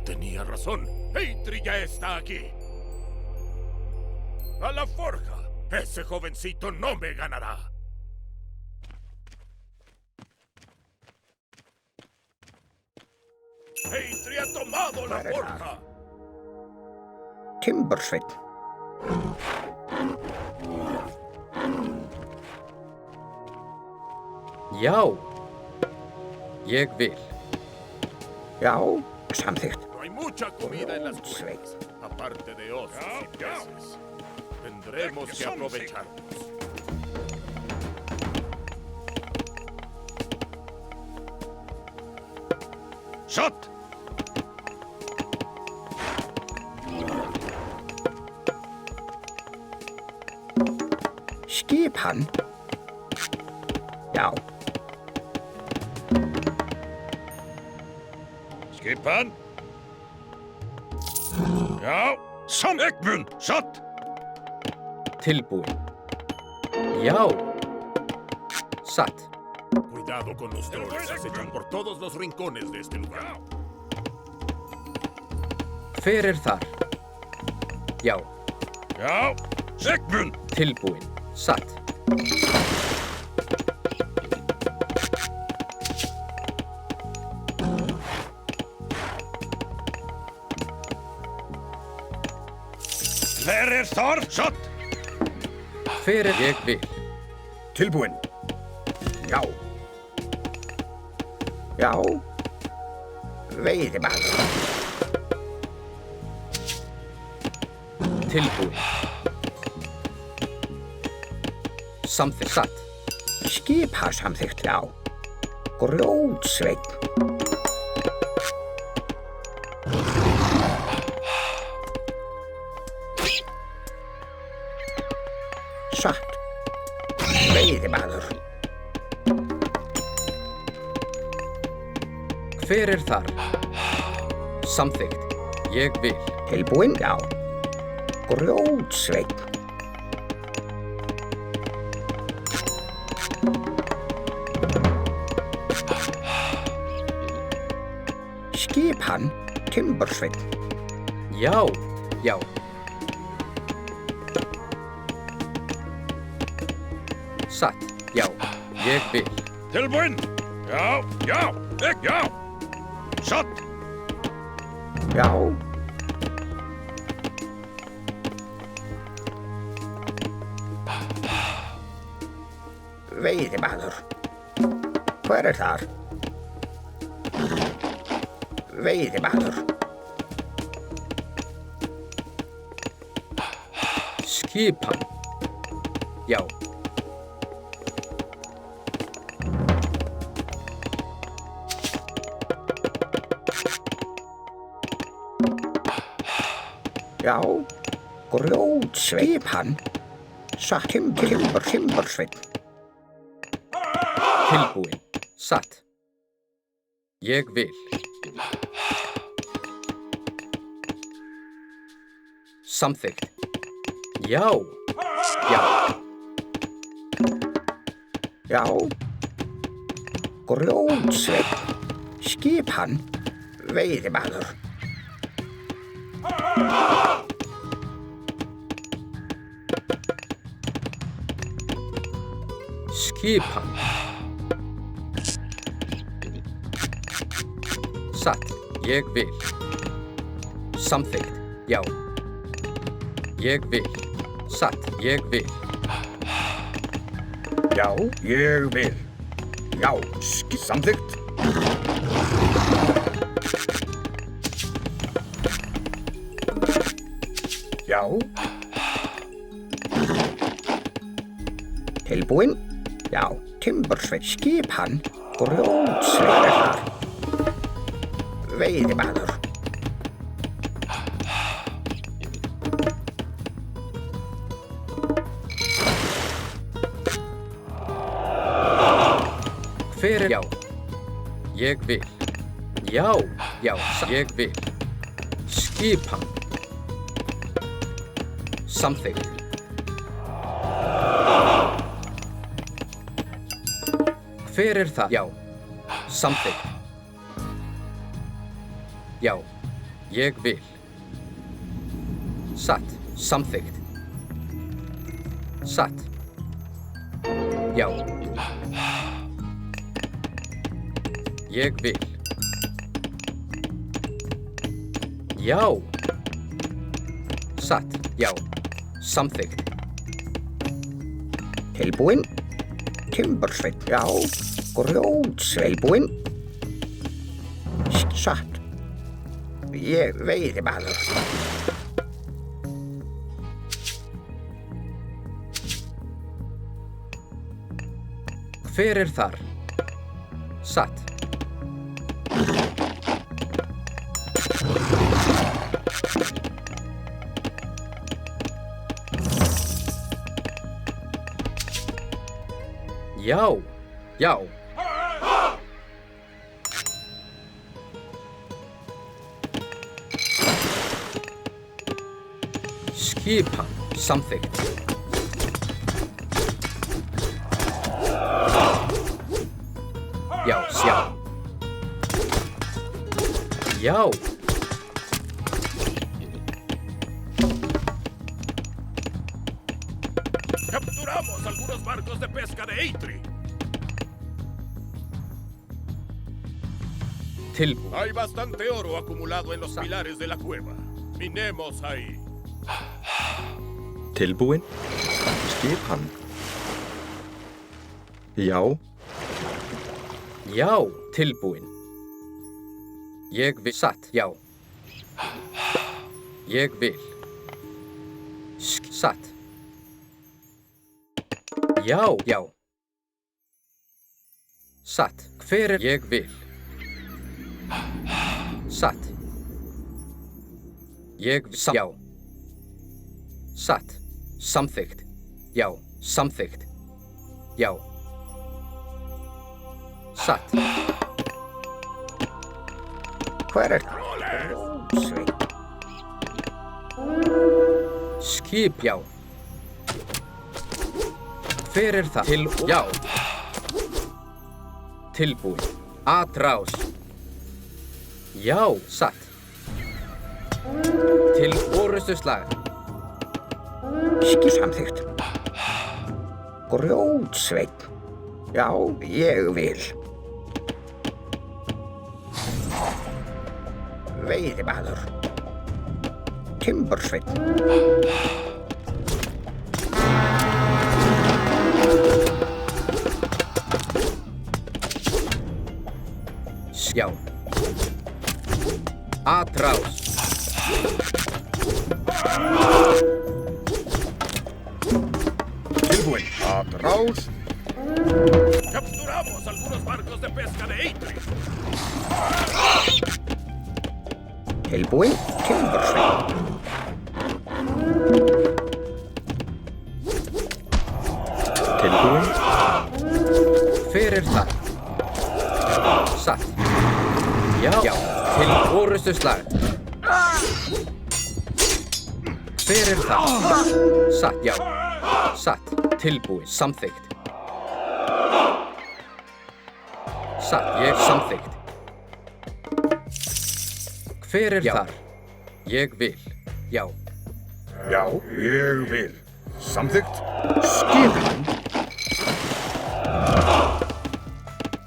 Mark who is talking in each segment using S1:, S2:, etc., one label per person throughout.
S1: Tenía razón. Eitri ya está aquí. ¡A la forja! Ese jovencito no me ganará. Eitri ha tomado la forja.
S2: Timbersveinn.
S3: Já, ég vil.
S2: Já, samþykkt.
S1: No hay mucha comida en las cuevas, aparte de osos y peces. Tendremos que aprovecharnos.
S4: Shot!
S2: Skipan. Já,
S4: Skipan? Já, Ekmun! Shot!
S3: Tilbúin. Já. Satt.
S1: Cuidado con los trolls, acechan por todos los rincones de este lugar.
S3: Hver þar? Já.
S4: Já, Ekmun!
S3: Tilbúin. Satt.
S4: Hver þar? Shot!
S3: Hver ég vil.
S2: tilbúin. Já. Já. Veiðimaður.
S3: Tilbúin. Samþykkt. Satt.
S2: Skipa samþykkt, já. Grjótsveinn. Satt. Veiðimaður.
S3: Hver þar? Samþykkt. Ég vil.
S2: Tilbúin, já. Grjótsveinn. Skipan Timbersveinn.
S3: Já. Já. Satt. Já. Ég vil.
S4: Tilbúin! Já, já, já! Shot!
S2: Já. Veiðimaður. Hver þar? Veiðimaður.
S3: Skipan. Já.
S2: Já. Grjótsveinn. Skipan. Satt. Timbersveinn.
S3: Tilbúin. Satt. Ég vil. Samþykkt. Já. Já.
S2: Já. Grjótsveinn. Skipan. Veiðimaður.
S3: Skipan. Satt. Ég vil. Samþykkt. Já. Ég vil. Satt. Ég vil.
S2: Já, ég vil. Já, samþykkt. Já. Tilbúin. Já, Timbersveinn. Skipan. Grjótsveinn. Veiðimaður.
S3: Hver já. Ég vil. Já. Já. Ég vil. Skipan. Samþykkt. Hver það? Já. Samþykkt. Já. Ég vil. Satt. Samþykkt. Satt. Já. Ég vil. Já. Satt. Já. Samþykkt.
S2: Tilbúinn. Timbursveinn. Já. Grjótsveilbúinn. Satt. Ég veiðimaður.
S3: Hver er þar? Satt. Já, já. Skipan, samþykkt. Já, sjá. Já.
S1: Capturamos algunos barcos de pesca de Eitri.
S3: Tilbúin.
S1: Hay bastante oro acumulado en los pilares de la cueva. Minemos ahí.
S5: Tilbúin. Skipan. Já.
S3: Já, tilbúin. Ég vil. Satt, já. Ég vil. Satt. Já, já. Satt. Hver er ég vil? Satt. Ég vil. Já. Satt. Samþykkt. Já, samþykkt. Já. Satt.
S2: Hver er grjótsveinn?
S3: Skip, já. Hver er það? Já. Tilbúin. Atrás. Já, satt. Til orustuslag.
S2: Samþykkt. Grjótsveinn. Já, ég vil. Veiðimaður. Timbursveinn.
S3: Já. Atrás.
S2: Tilbúinn. Atrás.
S1: Capturamos algunos barcos de pesca de Eitri.
S2: Tilbúinn. Timbursveinn.
S5: Tilbúin.
S3: Hver er það? Satt. Já. Já. Til orustuslag. Hver er það? Satt, já. Satt. Tilbúin. Samþykkt. Satt. Ég samþykkt. Hver er þar? Ég vil. Já.
S2: Já, ég vil. Samþykkt. Skipan.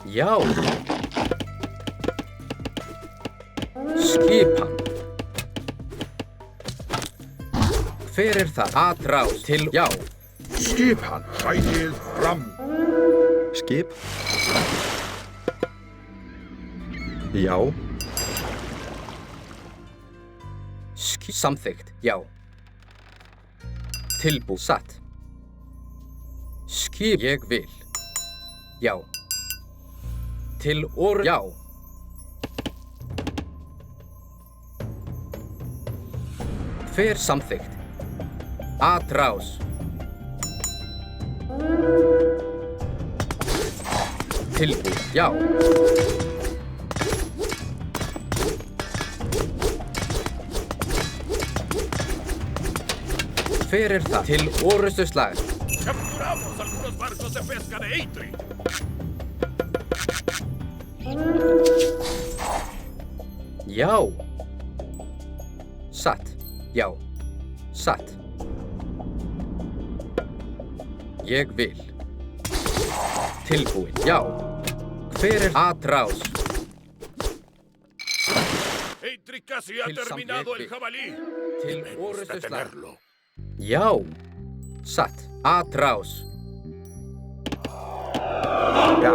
S3: Já. Skipan. Hver er það? Atrás til. Já.
S2: Skipan. Sækið fram.
S5: Skip. Já.
S3: Samþykkt. Já. Tilbú. Satt. Skip. Ég vil. Já. Til orð. Já. Hver samþykkt? Atrás. Tilbú. Já. Hver er það? Til orustuslag.
S1: Capturamos algunos barcos de pesca de Eitri.
S3: Já. Satt. Já. Satt. Ég vil. Tilbúin. Já. Hver atrás?
S1: Eitri casi ha
S3: Til
S1: terminado el
S3: Samvegvi.
S1: jabalí.
S3: Til
S1: Me gusta
S3: orustuslag.
S1: tenerlo.
S3: Já. Satt. Atrás.
S2: Já.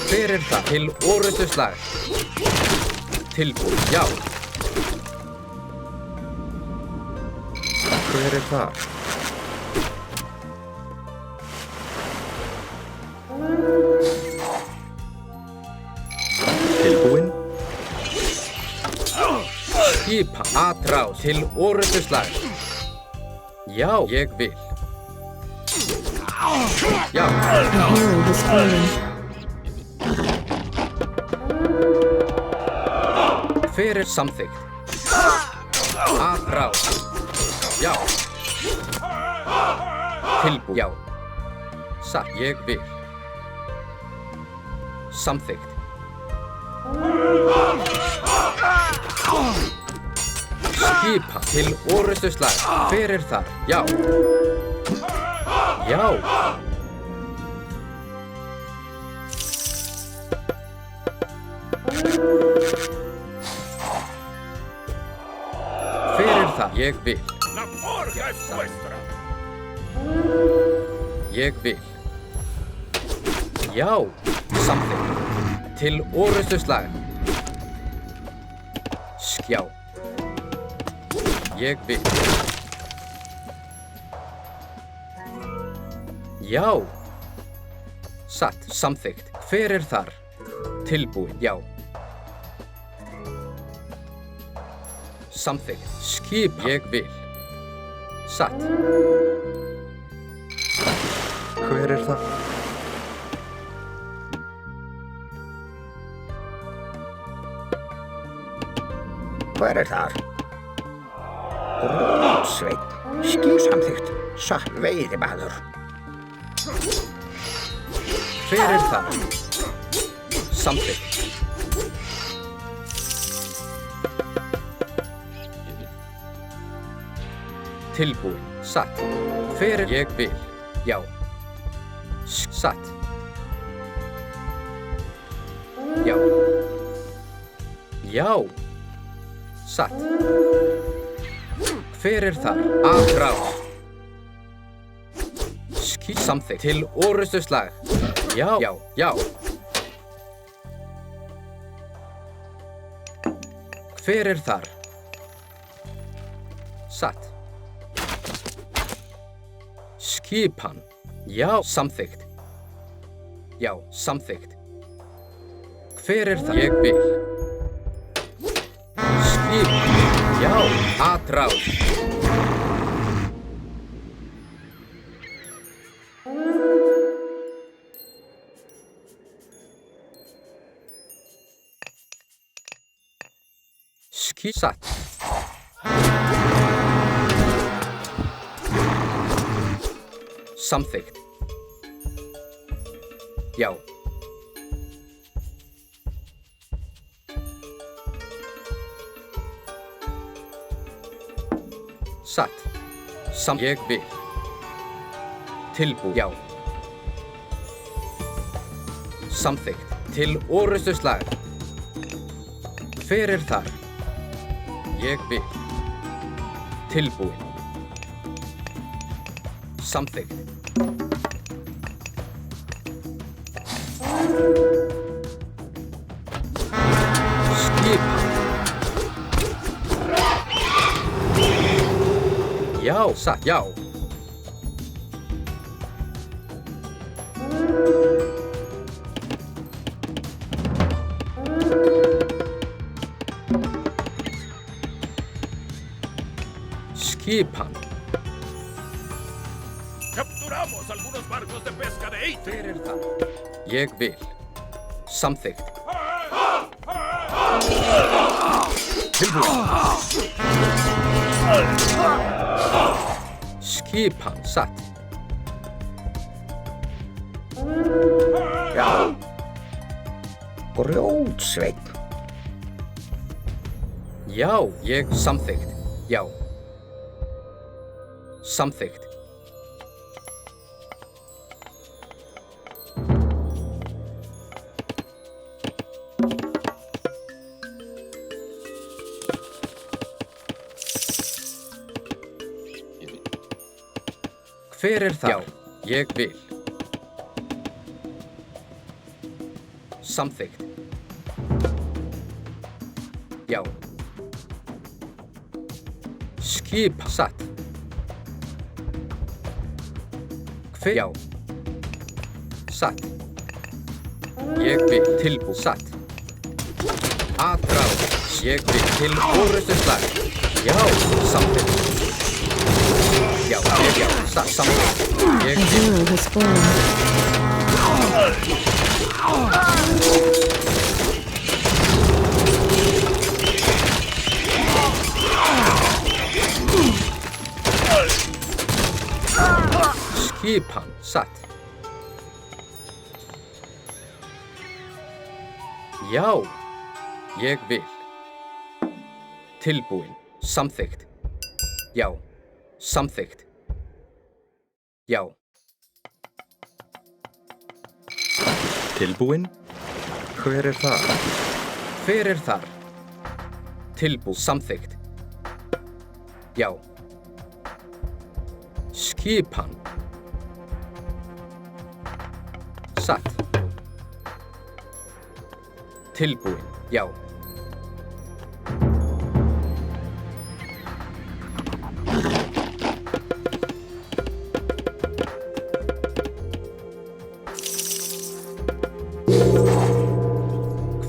S3: Hver það? Til orustuslag. Tilbúin. Já.
S5: Hver þar? Tilbúin?
S3: Skipa. Atrás. Til orustuslag. Já. Ég vil. Já.
S6: Herald is calling.
S3: Hver samþykkt? Atrás. Já. Tilbúin. Já. Satt. Ég vil. Samþykkt. Skipa. Til orustuslag. Hver þar? Já. Já. Hver það? Ég vil.
S1: La forja es vuestra.
S3: Ég vil. Já. Samþykkt. Til orustuslag. Skjá. Ég vil. Já. Satt. Samþykkt. Hver þar? Tilbúin. Já. Samþykkt. Skipa. Ég vil. Satt.
S5: Hver það?
S2: Hver þar? Rótsveinn. Skipsamþykkt. Satt veiðimaður.
S3: Hver það? Samþykkt. Tilbúin. Satt. Hver ég vil. Já. Satt. Já. Já. Satt. Hver þar? Atrás. Samþykkt. Til orustuslag. Já. Já. Já. Hver þar? Satt. Skipan. Já. Samþykkt. Já. Samþykkt. Hver það? Ég vil. Skipan. Já. Atrás. Satt. Samþykkt. Já. Satt. Ég vil. Tilbúin. Já. Samþykkt. Til orustuslag. Hver þar? Ég vil. Tilbúin. Samþykkt. Skipa. Já. Satt. Já. Skipan.
S1: Capturamos algunos barcos de pesca de Eitri.
S3: Hver það? Ég vil. Samþykkt. Tilbúin. Skipan. Satt.
S2: Já. Grjótsveinn.
S3: Já, ég samþykkt. Já. Samþykkt. Hver er þar? Já, ég vil. Samþykkt. Já. Skip satt. Hver? Já. Satt. Ég vil tilbú satt. Aðráð. Ég vil til orrustuslag. Já, samþykkt. Já, satt, samþykkt. Ég
S6: A
S3: vil.
S6: hero has fallen.
S3: Skipan satt. Já, ég vil. Tilbúin. Samþykkt. Já, samþykkt. Já.
S5: Tilbúinn? Hver er það?
S3: Hver er þar? Tilbú. Samþykkt. Já. Skipan. Satt. Tilbúin. Já.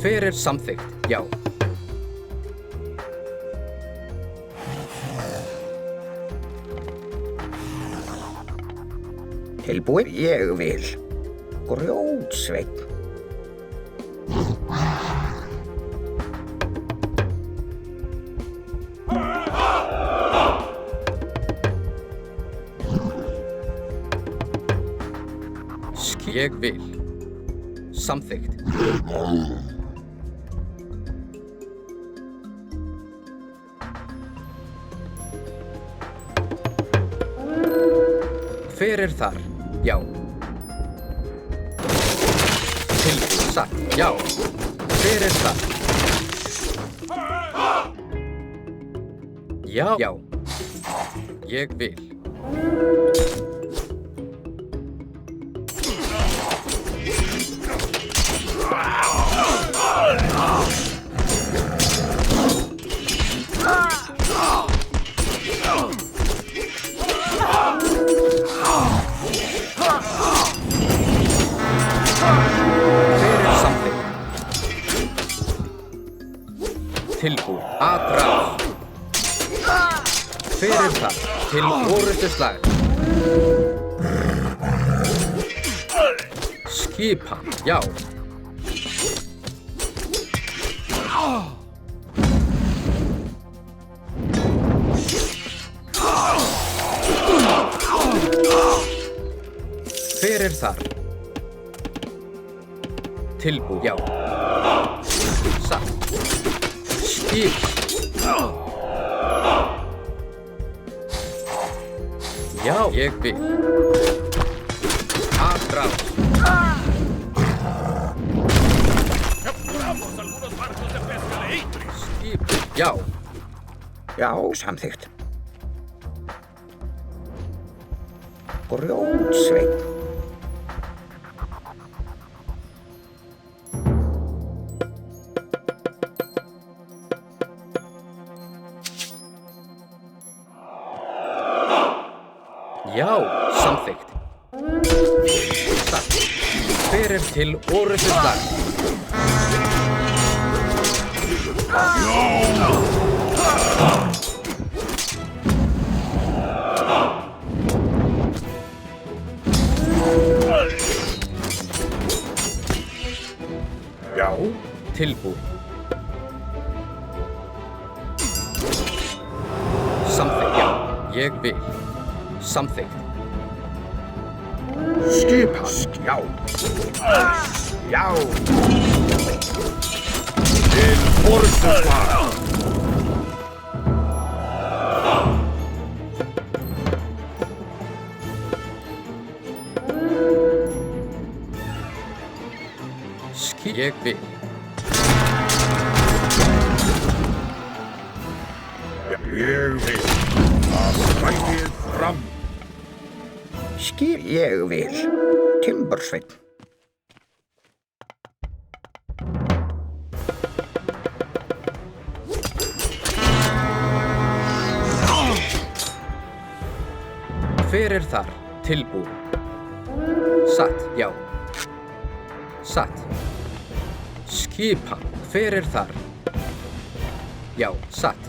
S3: Hver er samþykkt? Já.
S2: Tilbúin? Ég vil. Grjótsveinn.
S3: Ég vil. Samþykkt. Hver er þar? Já. Tilbúið satt. Já. Hver er þar? Já. Já. Ég vil. Tilbúin. Aðráð. Hver er það? Til orrustuslag. Skipan. Já. Hver er þar? Tilbú. Já. Satt. Skip. Já, ég vil. Aðráð.
S1: Capturamos algunos barcos de pesca de Idris.
S3: Skip. Já.
S2: Já, samþykkt. Grjótsveinn.
S3: Já, samþykkt. Satt. Hver er til orrustuslag?
S2: Já.
S3: Tilbúin. Samþykkt. Já, ég vil. Samþykkt.
S2: Skipan. Já. Já.
S1: Til forstuðsvar.
S3: Ég vil.
S1: Ég vil að svæðið fram.
S2: Skil ég vil. Timbursveinn.
S3: Hver er þar? Tilbúin. Satt, já. Satt. Skipan. Hver er þar? Já, satt.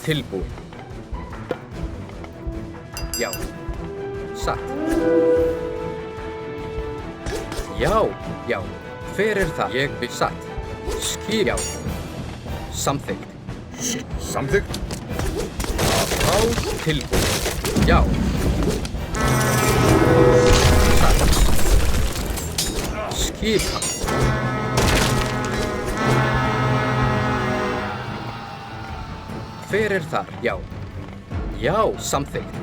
S3: Tilbúin. Já. Satt. Já, já. Hver er þar? Ég vil satt. Já. Samþykkt.
S1: Samþykkt.
S3: Tilbúin. Já. Satt. Skipan. Hver er þar? Já. Já, samþykkt.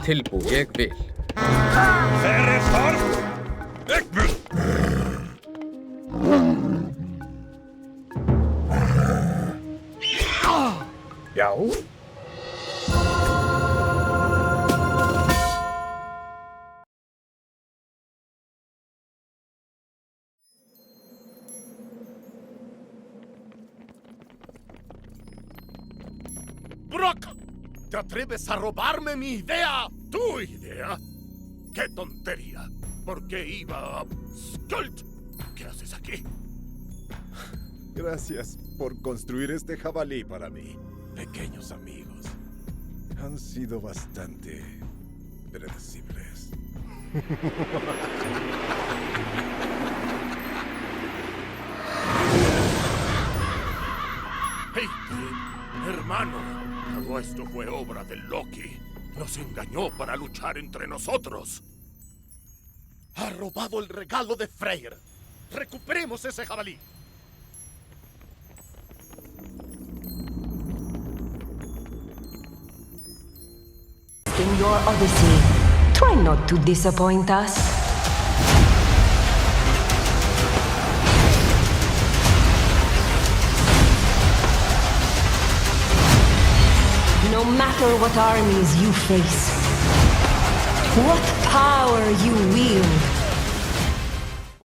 S3: Tilbúin. Ég vil.
S4: Hver er þar? Egmund!
S2: Já.
S1: Brock, ¿te atreves a robarme mi idea? ¿Tu idea? ¡Qué tontería! ¿Por qué iba a... Skuld? ¿Qué haces aquí?
S7: Gracias por construir este jabalí para mí. Pequeños amigos. Han sido bastante predecibles.
S1: ¡Hey, hermano! Todo esto fue obra de Loki. Nos engañó para luchar entre nosotros. Ha robado el regalo de Freyr. ¡Recuperemos ese jabalí!
S6: In your odyssey, try not to disappoint us. No matter what armies you face, what power you wield,